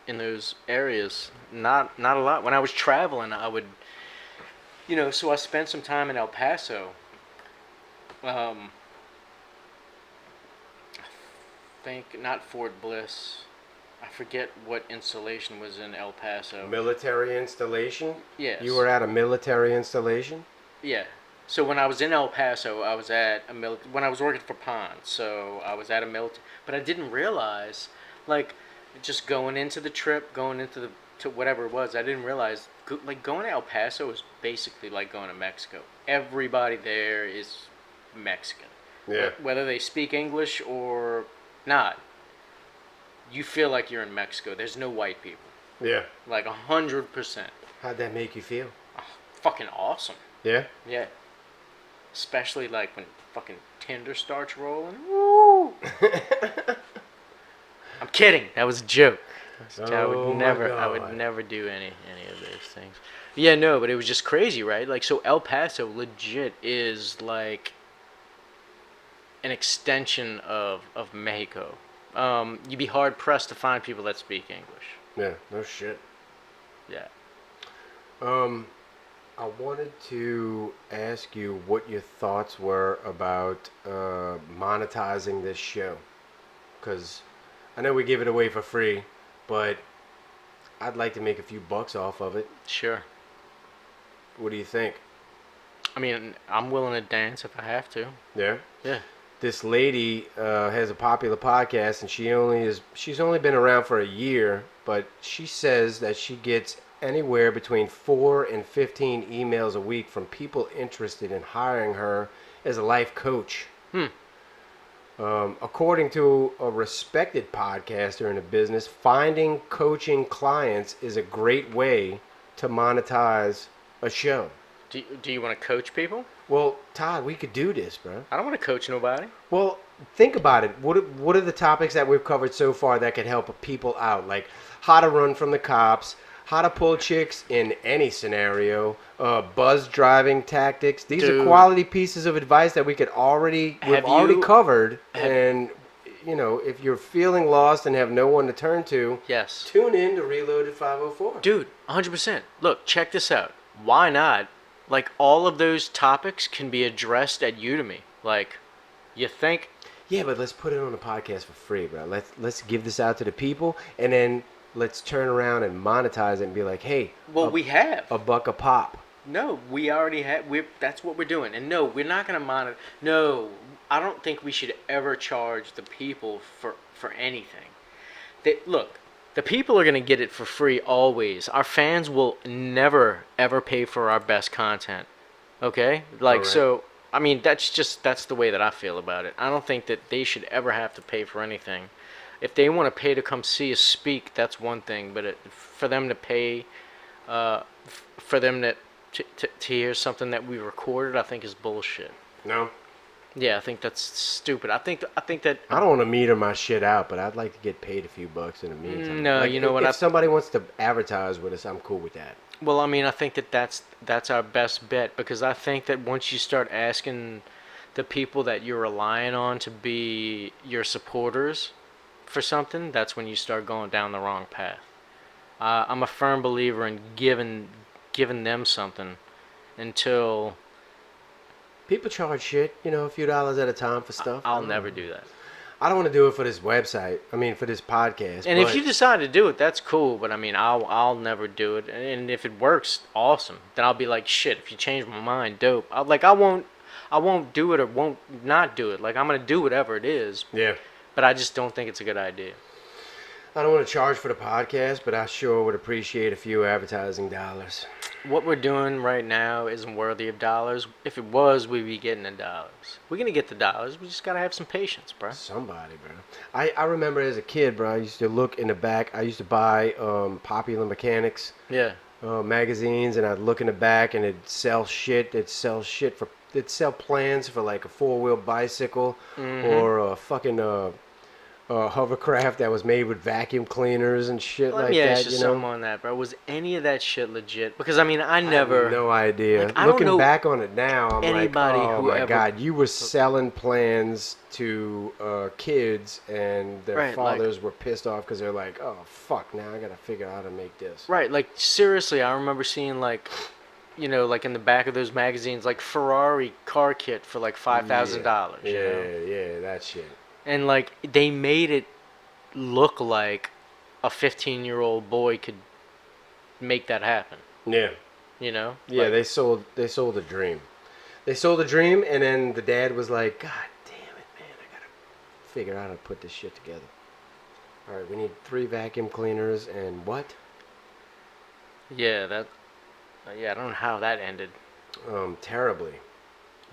those areas? Not a lot. When I was traveling, I would, you know, so I spent some time in El Paso. I think not Fort Bliss. I forget what installation was in El Paso. Military installation? Yes. You were at a military installation? Yeah. So when I was in El Paso, I was at a when I was working for Pond. So I was at a military, but I didn't realize, like, just going into the trip, going into to whatever it was, I didn't realize, like, going to El Paso is basically like going to Mexico. Everybody there is Mexican. Yeah. Whether they speak English or not, you feel like you're in Mexico. There's no white people. Yeah. Like 100%. How'd that make you feel? Fucking awesome. Yeah? Yeah. Especially like when fucking Tinder starts rolling. Woo! I'm kidding. That was a joke. I would never do any of those things. Yeah, no, but it was just crazy, right? Like, so El Paso legit is like an extension of Mexico. You'd be hard pressed to find people that speak English. Yeah, no shit. Yeah. I wanted to ask you what your thoughts were about monetizing this show. Because I know we give it away for free, but I'd like to make a few bucks off of it. Sure. What do you think? I mean, I'm willing to dance if I have to. Yeah? Yeah. This lady has a popular podcast, and she's only been around for a year, but she says that she gets anywhere between 4 and 15 emails a week from people interested in hiring her as a life coach. According to a respected podcaster in the business, finding coaching clients is a great way to monetize a show. Do you want to coach people? Well, Todd, we could do this, bro. I don't want to coach nobody. Well, think about it. What are the topics that we've covered so far that could help people out? Like how to run from the cops, how to pull chicks in any scenario, buzz driving tactics. These are quality pieces of advice that we've already covered. And you know, if you're feeling lost and have no one to turn to, yes, tune in to Reloaded 504. Dude, 100%. Look, check this out. Why not? Like, all of those topics can be addressed at Udemy. Like, you think... Yeah, but let's put it on the podcast for free, bro. Let's give this out to the people, and then let's turn around and monetize it and be like, hey... Well, we have. $1 a pop. No, we already have... That's what we're doing. And no, we're not going to monitor... No, I don't think we should ever charge the people for anything. Look... The people are going to get it for free always. Our fans will never, ever pay for our best content. Okay? Like, right. So, I mean, that's the way that I feel about it. I don't think that they should ever have to pay for anything. If they want to pay to come see us speak, that's one thing. But for them to pay, for them to hear something that we recorded, I think is bullshit. No? Yeah, I think that's stupid. I think that... I don't want to meter my shit out, but I'd like to get paid a few bucks in the meantime. No, like, you know what? If somebody wants to advertise with us, I'm cool with that. Well, I mean, I think that's our best bet, because I think that once you start asking the people that you're relying on to be your supporters for something, that's when you start going down the wrong path. I'm a firm believer in giving them something until People charge shit, a few dollars at a time for stuff. I'll never do that. I don't want to do it for this website. I mean, for this podcast. And if you decide to do it, that's cool. But I mean, I'll never do it. And if it works, awesome. Then I'll be like, shit. If you change my mind, dope. I won't do it or won't not do it. Like I'm gonna do whatever it is. Yeah. But I just don't think it's a good idea. I don't want to charge for the podcast, but I sure would appreciate a few advertising dollars. What we're doing right now isn't worthy of dollars. If it was, we'd be getting the dollars. We're gonna get the dollars. We just gotta have some patience, bro. Somebody, bro. I remember as a kid, bro. I used to look in the back. I used to buy Popular Mechanics magazines, and I'd look in the back, and it'd sell shit. It'd sell plans for like a 4-wheel bicycle or a fucking hovercraft that was made with vacuum cleaners and shit like that. Let me ask you something on that, bro. Was any of that shit legit? Because I mean, I never. have no idea. Like, I don't know Looking back on it now, I'm like, anybody oh who my ever- god, you were selling plans to kids, and their Right, fathers were pissed off because they're like, oh fuck, now I gotta figure out how to make this. Right, like seriously, I remember seeing like, like in the back of those magazines, like Ferrari car kit for like $5,000. Yeah, that shit. And like they made it look like a 15-year-old boy could make that happen. Yeah. Yeah, Like, they sold a dream. They sold a dream, and then the dad was like, God damn it, man, I gotta figure out how to put this shit together. All right, we need 3 vacuum cleaners and what? Yeah, I don't know how that ended. Terribly.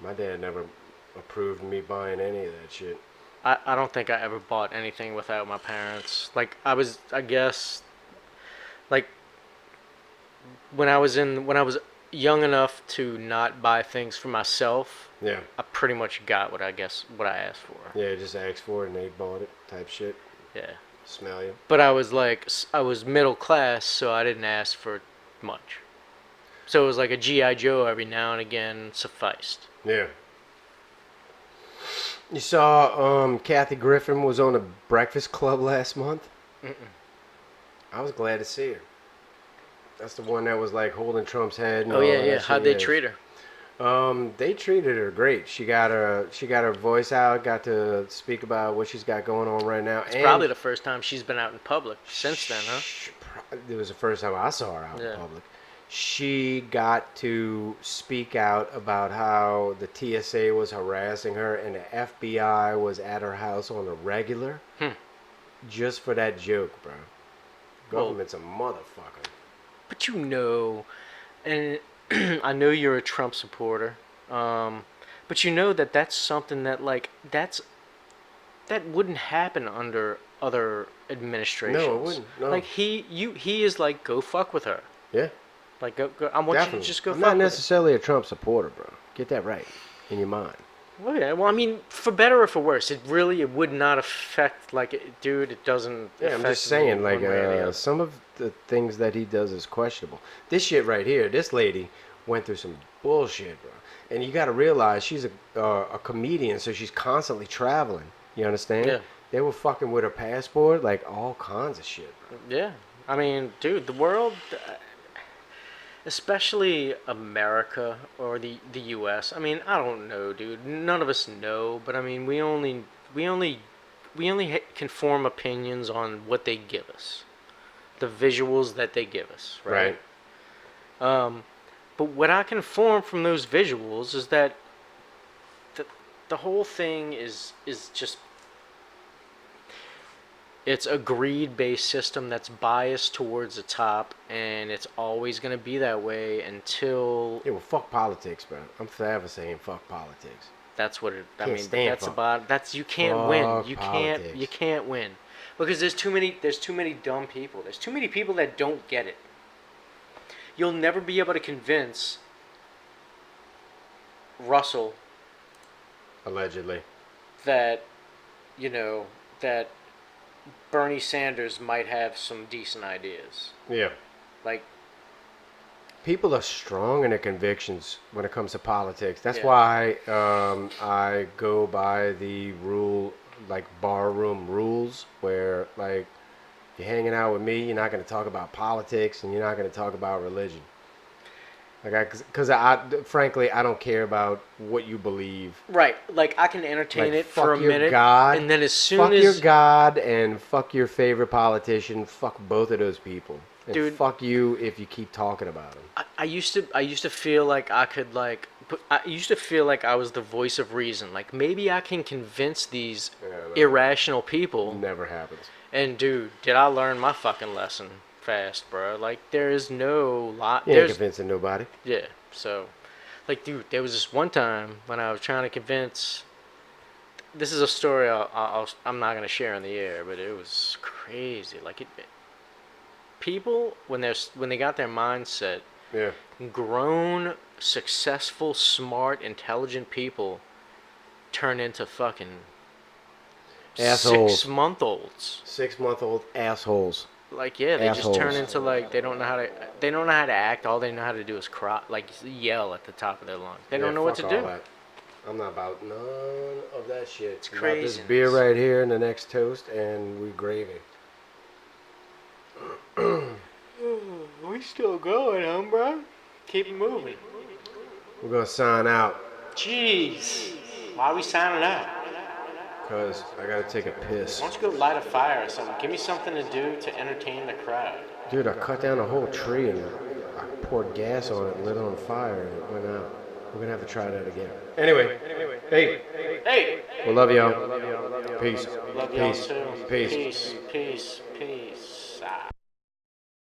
My dad never approved me buying any of that shit. I don't think I ever bought anything without my parents. Like I guess like when I was young enough to not buy things for myself, Yeah. I pretty much got what I asked for. Yeah, just asked for it and they bought it type shit. Yeah. Smell you. But I was middle class, so I didn't ask for much. So it was like a G.I. Joe every now and again sufficed. Yeah. You saw Kathy Griffin was on a Breakfast Club last month? Mm-mm. I was glad to see her. That's the one that was like holding Trump's head. And Oh all yeah, that yeah. shit. How'd they treat her? They treated her great. She got her voice out, got to speak about what she's got going on right now. It's probably the first time she's been out in public since then, huh? It was the first time I saw her out Yeah. in public. She got to speak out about how the TSA was harassing her and the FBI was at her house on a regular. Just for that joke, bro. Government's a motherfucker. But and I know you're a Trump supporter, but you know that's something that that wouldn't happen under other administrations. No, it wouldn't. No. Like he is like, go fuck with her. Yeah. Like go I want you to just go I'm fuck not with necessarily a Trump supporter, bro. Get that right in your mind. her. Well, yeah. Well, I mean, for better or for worse, it would not affect dude. It doesn't. Yeah, I'm affect just saying, me like, one way or the other. some of the things that he does is questionable. This shit right here, this lady went through some bullshit, bro. And you got to realize she's a comedian, so she's constantly traveling. You understand? Yeah. They were fucking with her passport, like all kinds of shit, bro. Yeah, I mean, dude, the world, especially America or the U.S. I mean, I don't know, dude. None of us know, but I mean, we only can form opinions on what they give us, the visuals that they give us, right? But what I can form from those visuals is that the whole thing is just. It's a greed-based system that's biased towards the top, and it's always going to be that way until... Yeah, well, fuck politics, bro. I'm forever saying fuck politics. That's what it... Can't stand that's fuck. about... That's you can't win. Fuck You politics. can't win because there's too many dumb people. There's too many people that don't get it. You'll never be able to convince Russell Allegedly. that that Bernie Sanders might have some decent ideas. Yeah. Like, people are strong in their convictions when it comes to politics. That's Yeah. why I go by the rule, like barroom rules, where like if you're hanging out with me, you're not going to talk about politics and you're not going to talk about religion. Because frankly, I don't care about what you believe. Right. Like I can entertain Like, it for a fuck your minute, God, and then as soon fuck as your God and fuck your favorite politician. Fuck both of those people. And Dude. fuck you if you keep talking about them. I used to feel like I could I used to feel like I was the voice of reason. Like maybe I can convince these irrational people. Never happens. And dude, did I learn my fucking lesson fast, bro? Like there is no lot. You ain't convincing nobody. Yeah. So, like, dude, there was this one time when I was trying to convince. This is a story I'm not gonna share in the air, but it was crazy. Like people when they got their mindset. Yeah. Grown, successful, smart, intelligent people turn into fucking assholes. 6-month-olds. 6-month-old assholes. Like yeah, they assholes. just turn into like they don't know how to act. All they know how to do is cry, like yell at the top of their lungs. They don't know what to do. That. I'm not about none of that shit. It's crazy. This beer right here and the next toast, and we gravy. We still going, huh, bro? Keep it moving. We're gonna sign out. Jeez, why are we signing out? Cause I gotta take a piss. Why don't you go light a fire or something? Give me something to do to entertain the crowd. Dude, I cut down a whole tree and I poured gas on it and lit it on fire and it went out. We're gonna have to try that again. Anyway, hey, we love y'all. Peace. Love y'all Peace. too. Peace. Peace.